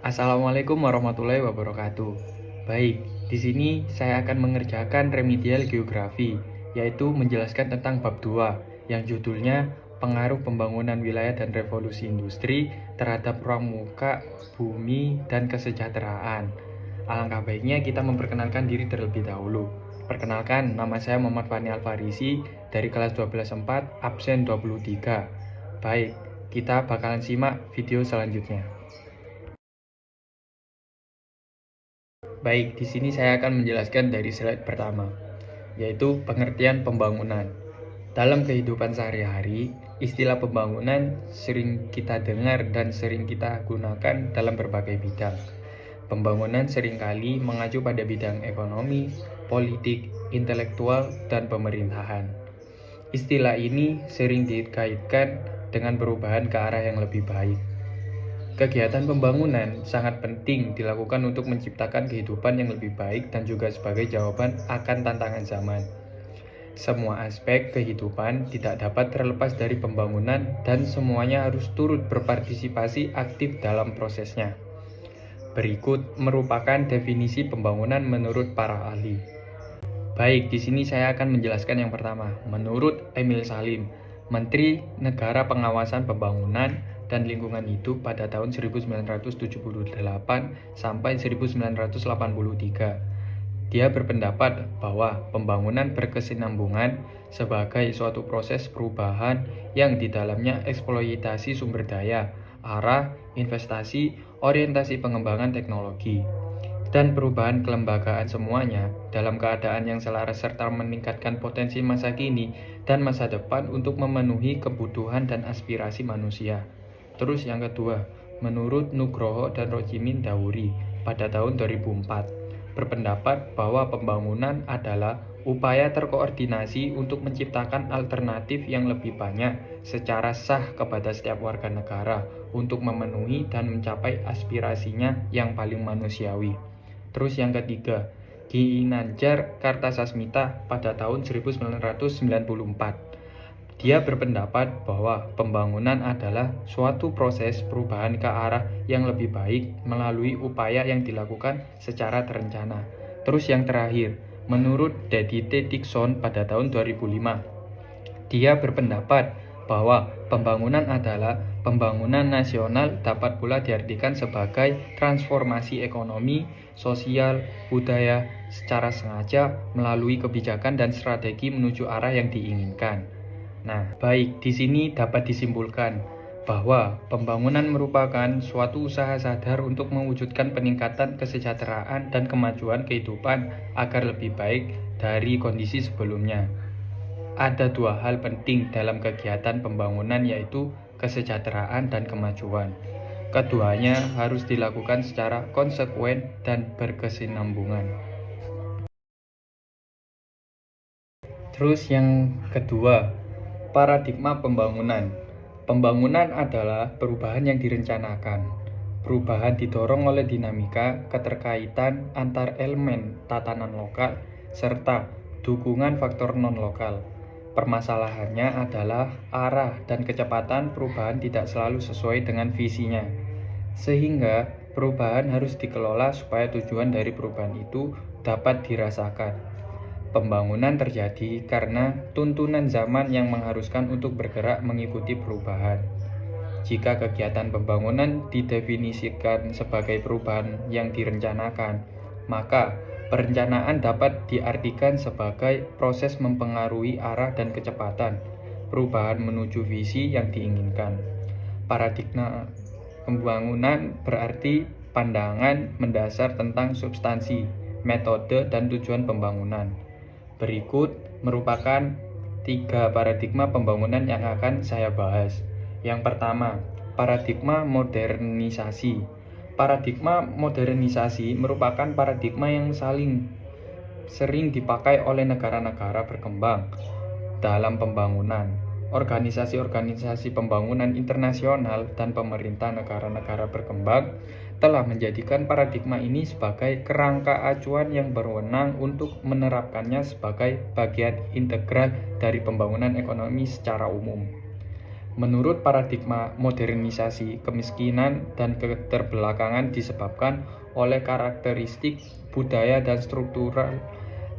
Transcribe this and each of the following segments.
Assalamualaikum warahmatullahi wabarakatuh. Baik, di sini saya akan mengerjakan remedial geografi, yaitu menjelaskan tentang bab 2, yang judulnya Pengaruh Pembangunan Wilayah dan Revolusi Industri terhadap Ruang Muka, Bumi, dan Kesejahteraan. Alangkah baiknya kita memperkenalkan diri terlebih dahulu. Perkenalkan, nama saya Muhammad Fani Alfarisi dari kelas 12.4, absen 23. Baik, kita bakalan simak video selanjutnya. Baik, di sini saya akan menjelaskan dari slide pertama, yaitu pengertian pembangunan. Dalam kehidupan sehari-hari, istilah pembangunan sering kita dengar dan sering kita gunakan dalam berbagai bidang. Pembangunan seringkali mengacu pada bidang ekonomi, politik, intelektual, dan pemerintahan. Istilah ini sering dikaitkan dengan perubahan ke arah yang lebih baik. Kegiatan pembangunan sangat penting dilakukan untuk menciptakan kehidupan yang lebih baik dan juga sebagai jawaban akan tantangan zaman. Semua aspek kehidupan tidak dapat terlepas dari pembangunan dan semuanya harus turut berpartisipasi aktif dalam prosesnya. Berikut merupakan definisi pembangunan menurut para ahli. Baik, di sini saya akan menjelaskan yang pertama. Menurut Emil Salim, Menteri Negara Pengawasan Pembangunan dan Lingkungan Hidup pada tahun 1978 sampai 1983. Dia berpendapat bahwa pembangunan berkesinambungan sebagai suatu proses perubahan yang di dalamnya eksploitasi sumber daya, arah, investasi, orientasi pengembangan teknologi, dan perubahan kelembagaan semuanya dalam keadaan yang selaras serta meningkatkan potensi masa kini dan masa depan untuk memenuhi kebutuhan dan aspirasi manusia. Terus yang kedua, menurut Nugroho dan Rojimin Dawuri pada tahun 2004, berpendapat bahwa pembangunan adalah upaya terkoordinasi untuk menciptakan alternatif yang lebih banyak secara sah kepada setiap warga negara untuk memenuhi dan mencapai aspirasinya yang paling manusiawi. Terus yang ketiga, Ginanjar Kartasasmita pada tahun 1994. Dia berpendapat bahwa pembangunan adalah suatu proses perubahan ke arah yang lebih baik melalui upaya yang dilakukan secara terencana. Terus yang terakhir, menurut Daddy T. Dixon pada tahun 2005, dia berpendapat bahwa pembangunan adalah pembangunan nasional dapat pula diartikan sebagai transformasi ekonomi, sosial, budaya secara sengaja melalui kebijakan dan strategi menuju arah yang diinginkan. Nah, baik, di sini dapat disimpulkan bahwa pembangunan merupakan suatu usaha sadar untuk mewujudkan peningkatan kesejahteraan dan kemajuan kehidupan agar lebih baik dari kondisi sebelumnya. Ada dua hal penting dalam kegiatan pembangunan, yaitu kesejahteraan dan kemajuan. Keduanya harus dilakukan secara konsekuen dan berkesinambungan. Terus yang kedua, paradigma pembangunan. Pembangunan adalah perubahan yang direncanakan. Perubahan didorong oleh dinamika keterkaitan antar elemen tatanan lokal serta dukungan faktor non-lokal. Permasalahannya adalah arah dan kecepatan perubahan tidak selalu sesuai dengan visinya. Sehingga perubahan harus dikelola supaya tujuan dari perubahan itu dapat dirasakan. Pembangunan terjadi karena tuntunan zaman yang mengharuskan untuk bergerak mengikuti perubahan. Jika kegiatan pembangunan didefinisikan sebagai perubahan yang direncanakan, maka perencanaan dapat diartikan sebagai proses mempengaruhi arah dan kecepatan perubahan menuju visi yang diinginkan. Paradigma pembangunan berarti pandangan mendasar tentang substansi, metode, dan tujuan pembangunan. Berikut merupakan 3 paradigma pembangunan yang akan saya bahas. Yang pertama, paradigma modernisasi. Paradigma modernisasi merupakan paradigma yang sering dipakai oleh negara-negara berkembang dalam pembangunan. Organisasi-organisasi pembangunan internasional dan pemerintah negara-negara berkembang telah menjadikan paradigma ini sebagai kerangka acuan yang berwenang untuk menerapkannya sebagai bagian integral dari pembangunan ekonomi secara umum. Menurut paradigma modernisasi, kemiskinan dan keterbelakangan disebabkan oleh karakteristik budaya dan struktural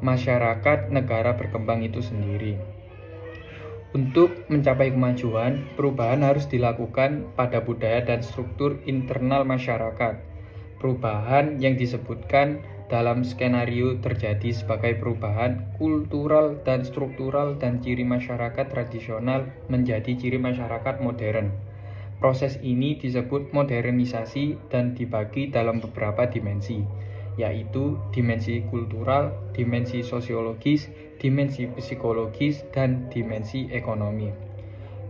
masyarakat negara berkembang itu sendiri. Untuk mencapai kemajuan, perubahan harus dilakukan pada budaya dan struktur internal masyarakat. Perubahan yang disebutkan dalam skenario terjadi sebagai perubahan kultural dan struktural dan ciri masyarakat tradisional menjadi ciri masyarakat modern. Proses ini disebut modernisasi dan dibagi dalam beberapa dimensi, yaitu dimensi kultural, dimensi sosiologis, dimensi psikologis, dan dimensi ekonomi.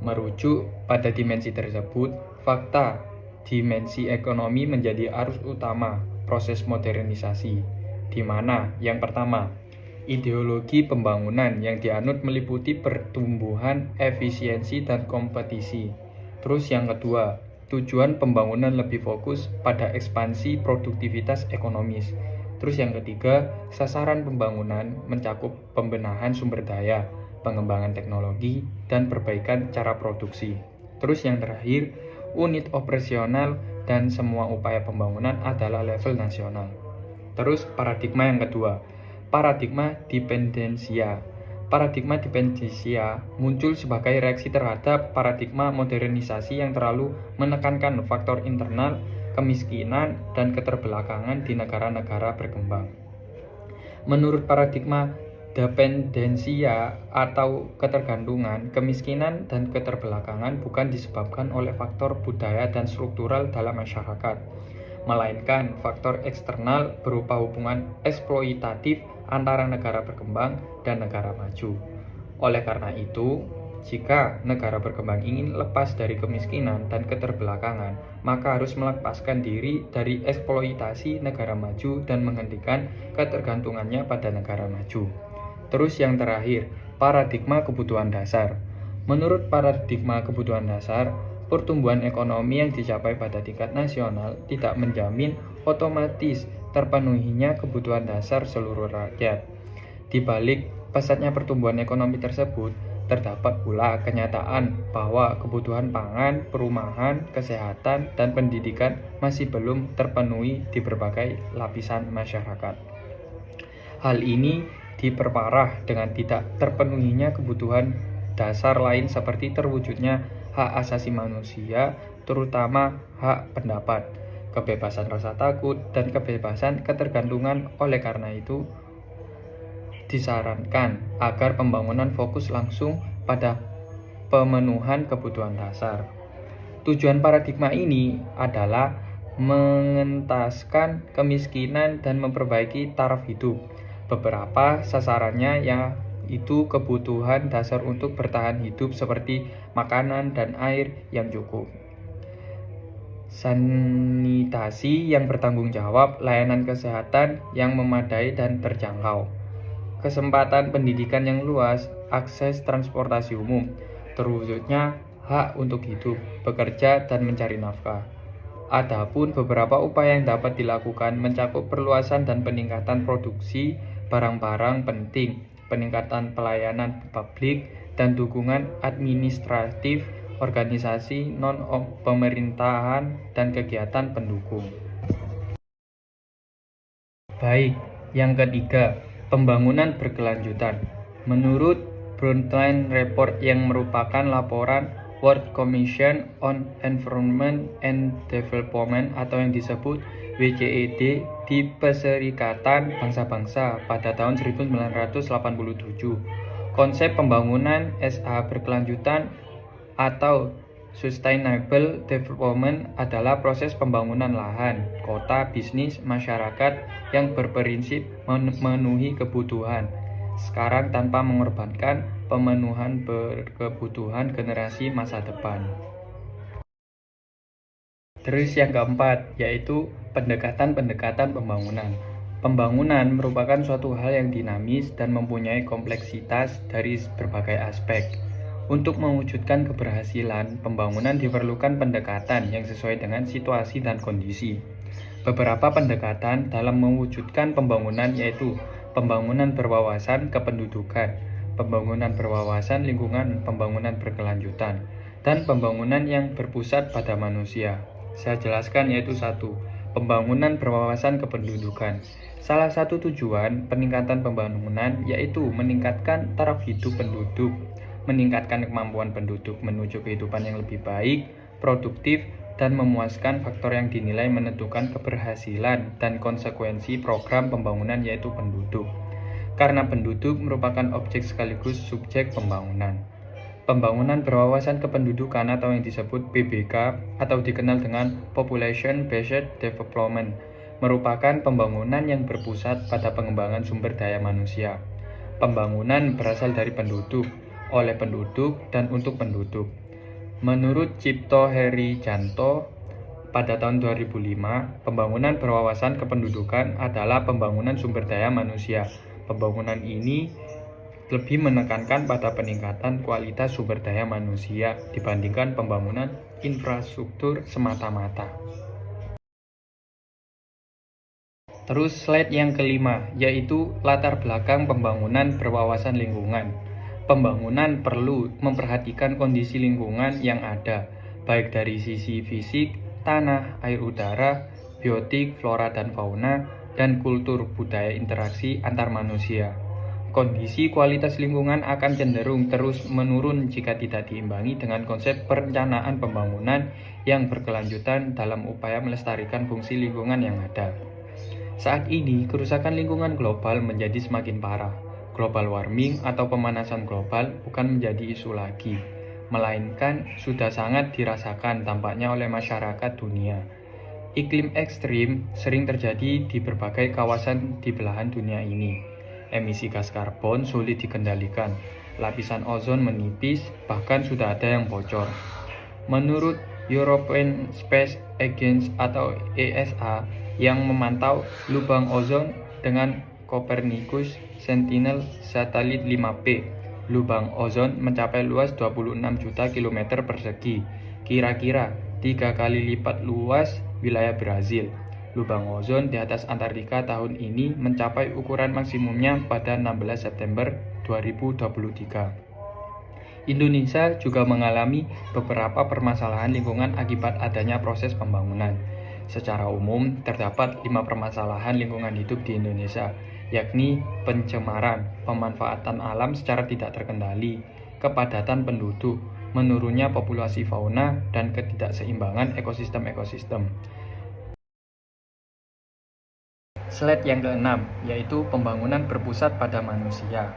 Merujuk pada dimensi tersebut, fakta dimensi ekonomi menjadi arus utama proses modernisasi, di mana yang pertama, ideologi pembangunan yang dianut meliputi pertumbuhan, efisiensi, dan kompetisi. Terus yang kedua, tujuan pembangunan lebih fokus pada ekspansi produktivitas ekonomis. Terus yang ketiga, sasaran pembangunan mencakup pembenahan sumber daya, pengembangan teknologi, dan perbaikan cara produksi. Terus yang terakhir, unit operasional dan semua upaya pembangunan adalah level nasional. Terus paradigma yang kedua, paradigma dependensia. Paradigma dependensia muncul sebagai reaksi terhadap paradigma modernisasi yang terlalu menekankan faktor internal, kemiskinan, dan keterbelakangan di negara-negara berkembang. Menurut paradigma dependensia atau ketergantungan, kemiskinan dan keterbelakangan bukan disebabkan oleh faktor budaya dan struktural dalam masyarakat, melainkan faktor eksternal berupa hubungan eksploitatif antara negara berkembang dan negara maju. Oleh karena itu, jika negara berkembang ingin lepas dari kemiskinan dan keterbelakangan, maka harus melepaskan diri dari eksploitasi negara maju dan menghentikan ketergantungannya pada negara maju. Terus yang terakhir, paradigma kebutuhan dasar. Menurut paradigma kebutuhan dasar, pertumbuhan ekonomi yang dicapai pada tingkat nasional tidak menjamin otomatis terpenuhinya kebutuhan dasar seluruh rakyat. Di balik pesatnya pertumbuhan ekonomi tersebut, terdapat pula kenyataan bahwa kebutuhan pangan, perumahan, kesehatan, dan pendidikan masih belum terpenuhi di berbagai lapisan masyarakat. Hal ini diperparah dengan tidak terpenuhinya kebutuhan dasar lain seperti terwujudnya hak asasi manusia, terutama hak pendapat, kebebasan rasa takut, dan kebebasan ketergantungan. Oleh karena itu, disarankan agar pembangunan fokus langsung pada pemenuhan kebutuhan dasar. Tujuan paradigma ini adalah mengentaskan kemiskinan dan memperbaiki taraf hidup. Beberapa sasarannya yaitu kebutuhan dasar untuk bertahan hidup seperti makanan dan air yang cukup, sanitasi yang bertanggung jawab, layanan kesehatan yang memadai dan terjangkau, kesempatan pendidikan yang luas, akses transportasi umum, terwujudnya hak untuk hidup, bekerja, dan mencari nafkah. Adapun beberapa upaya yang dapat dilakukan mencakup perluasan dan peningkatan produksi barang-barang penting, peningkatan pelayanan publik, dan dukungan administratif, organisasi non-pemerintahan, dan kegiatan pendukung. Baik, yang ketiga, pembangunan berkelanjutan. Menurut Brundtland Report yang merupakan laporan World Commission on Environment and Development atau yang disebut WCED di Perserikatan Bangsa-Bangsa pada tahun 1987. Konsep pembangunan SA berkelanjutan atau Sustainable Development adalah proses pembangunan lahan, kota, bisnis, masyarakat yang berprinsip memenuhi kebutuhan sekarang tanpa mengorbankan pemenuhan kebutuhan generasi masa depan. Terus yang keempat, yaitu pendekatan-pendekatan pembangunan. Pembangunan merupakan suatu hal yang dinamis dan mempunyai kompleksitas dari berbagai aspek. Untuk mewujudkan keberhasilan pembangunan diperlukan pendekatan yang sesuai dengan situasi dan kondisi. Beberapa pendekatan dalam mewujudkan pembangunan yaitu pembangunan berwawasan kependudukan, pembangunan berwawasan lingkungan, pembangunan berkelanjutan. dan pembangunan yang berpusat pada manusia. Saya jelaskan yaitu satu, pembangunan berwawasan kependudukan. Salah satu tujuan peningkatan pembangunan yaitu meningkatkan taraf hidup penduduk, meningkatkan kemampuan penduduk menuju kehidupan yang lebih baik, produktif, dan memuaskan faktor yang dinilai menentukan keberhasilan dan konsekuensi program pembangunan yaitu penduduk. Karena penduduk merupakan objek sekaligus subjek pembangunan. Pembangunan berwawasan kependudukan atau yang disebut PBK atau dikenal dengan Population Based Development merupakan pembangunan yang berpusat pada pengembangan sumber daya manusia. Pembangunan berasal dari penduduk, oleh penduduk, dan untuk penduduk. Menurut Cipto Herijanto, pada tahun 2005, pembangunan berwawasan kependudukan adalah pembangunan sumber daya manusia. Pembangunan ini lebih menekankan pada peningkatan kualitas sumber daya manusia dibandingkan pembangunan infrastruktur semata-mata. Terus slide yang kelima, yaitu latar belakang pembangunan berwawasan lingkungan. Pembangunan perlu memperhatikan kondisi lingkungan yang ada, baik dari sisi fisik, tanah, air udara, biotik, flora dan fauna, dan kultur budaya interaksi antar manusia. Kondisi kualitas lingkungan akan cenderung terus menurun jika tidak diimbangi dengan konsep perencanaan pembangunan yang berkelanjutan dalam upaya melestarikan fungsi lingkungan yang ada. Saat ini, kerusakan lingkungan global menjadi semakin parah. Global warming atau pemanasan global bukan menjadi isu lagi, melainkan sudah sangat dirasakan tampaknya oleh masyarakat dunia. Iklim ekstrim sering terjadi di berbagai kawasan di belahan dunia ini. Emisi gas karbon sulit dikendalikan, lapisan ozon menipis, bahkan sudah ada yang bocor. Menurut European Space Agency atau ESA yang memantau lubang ozon dengan Copernicus Sentinel Satelit 5P, lubang ozon mencapai luas 26 juta kilometer persegi, kira-kira 3 kali lipat luas wilayah Brazil. Lubang ozon di atas Antartika tahun ini mencapai ukuran maksimumnya pada 16 September 2023. Indonesia juga mengalami beberapa permasalahan lingkungan akibat adanya proses pembangunan. Secara umum, terdapat 5 permasalahan lingkungan hidup di Indonesia, yakni pencemaran, pemanfaatan alam secara tidak terkendali, kepadatan penduduk, menurunnya populasi fauna, dan ketidakseimbangan ekosistem-ekosistem. Slide yang keenam, yaitu pembangunan berpusat pada manusia.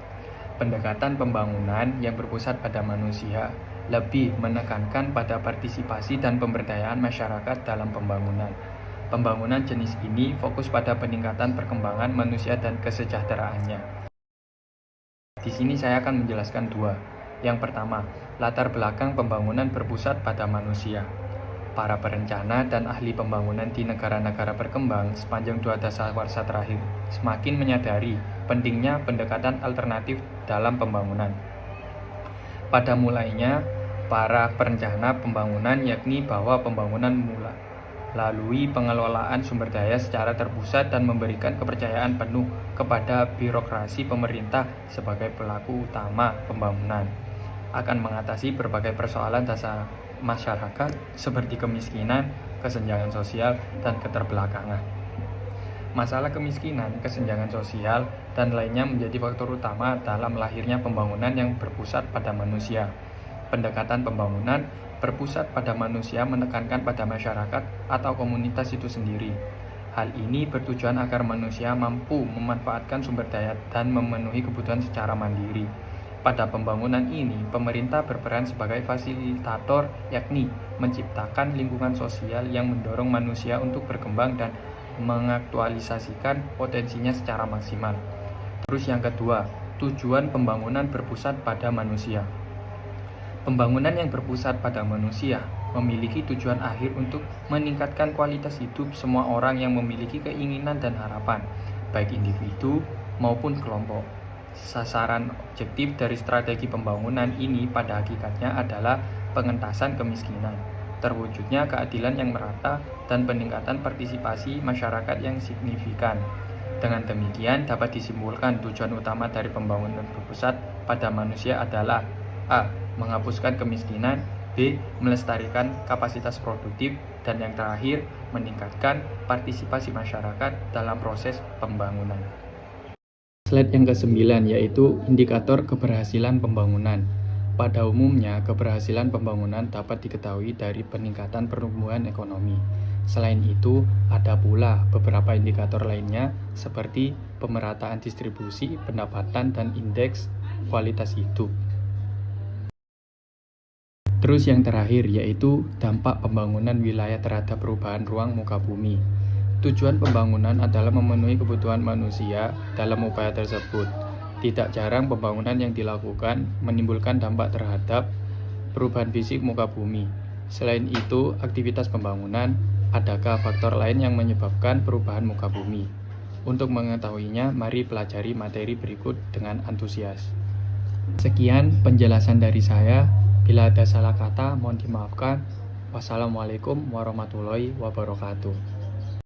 Pendekatan pembangunan yang berpusat pada manusia lebih menekankan pada partisipasi dan pemberdayaan masyarakat dalam pembangunan. Pembangunan jenis ini fokus pada peningkatan perkembangan manusia dan kesejahteraannya. Di sini saya akan menjelaskan dua. Yang pertama, latar belakang pembangunan berpusat pada manusia. Para perencana dan ahli pembangunan di negara-negara berkembang sepanjang 2 dasawarsa terakhir semakin menyadari pentingnya pendekatan alternatif dalam pembangunan. Pada mulainya, para perencana pembangunan yakni bahwa pembangunan melalui pengelolaan sumber daya secara terpusat dan memberikan kepercayaan penuh kepada birokrasi pemerintah sebagai pelaku utama pembangunan akan mengatasi berbagai persoalan dasar masyarakat seperti kemiskinan, kesenjangan sosial, dan keterbelakangan. Masalah kemiskinan, kesenjangan sosial, dan lainnya menjadi faktor utama dalam lahirnya pembangunan yang berpusat pada manusia. Pendekatan pembangunan berpusat pada manusia menekankan pada masyarakat atau komunitas itu sendiri. Hal ini bertujuan agar manusia mampu memanfaatkan sumber daya dan memenuhi kebutuhan secara mandiri. Pada pembangunan ini, pemerintah berperan sebagai fasilitator, yakni menciptakan lingkungan sosial yang mendorong manusia untuk berkembang dan mengaktualisasikan potensinya secara maksimal. Terus yang kedua, tujuan pembangunan berpusat pada manusia. Pembangunan yang berpusat pada manusia memiliki tujuan akhir untuk meningkatkan kualitas hidup semua orang yang memiliki keinginan dan harapan, baik individu maupun kelompok. Sasaran objektif dari strategi pembangunan ini pada hakikatnya adalah pengentasan kemiskinan, terwujudnya keadilan yang merata, dan peningkatan partisipasi masyarakat yang signifikan. Dengan demikian, dapat disimpulkan tujuan utama dari pembangunan berpusat pada manusia adalah A. Menghapuskan kemiskinan, B. Melestarikan kapasitas produktif. Dan yang terakhir, meningkatkan partisipasi masyarakat dalam proses pembangunan. Slide yang ke-9 yaitu indikator keberhasilan pembangunan. Pada umumnya, keberhasilan pembangunan dapat diketahui dari peningkatan pertumbuhan ekonomi. Selain itu, ada pula beberapa indikator lainnya seperti pemerataan distribusi, pendapatan, dan indeks kualitas hidup. Terus yang terakhir yaitu dampak pembangunan wilayah terhadap perubahan ruang muka bumi. Tujuan pembangunan adalah memenuhi kebutuhan manusia dalam upaya tersebut. Tidak jarang pembangunan yang dilakukan menimbulkan dampak terhadap perubahan fisik muka bumi. Selain itu, aktivitas pembangunan, adakah faktor lain yang menyebabkan perubahan muka bumi? Untuk mengetahuinya, mari pelajari materi berikut dengan antusias. Sekian penjelasan dari saya. Bila ada salah kata, mohon dimaafkan. Wassalamualaikum warahmatullahi wabarakatuh.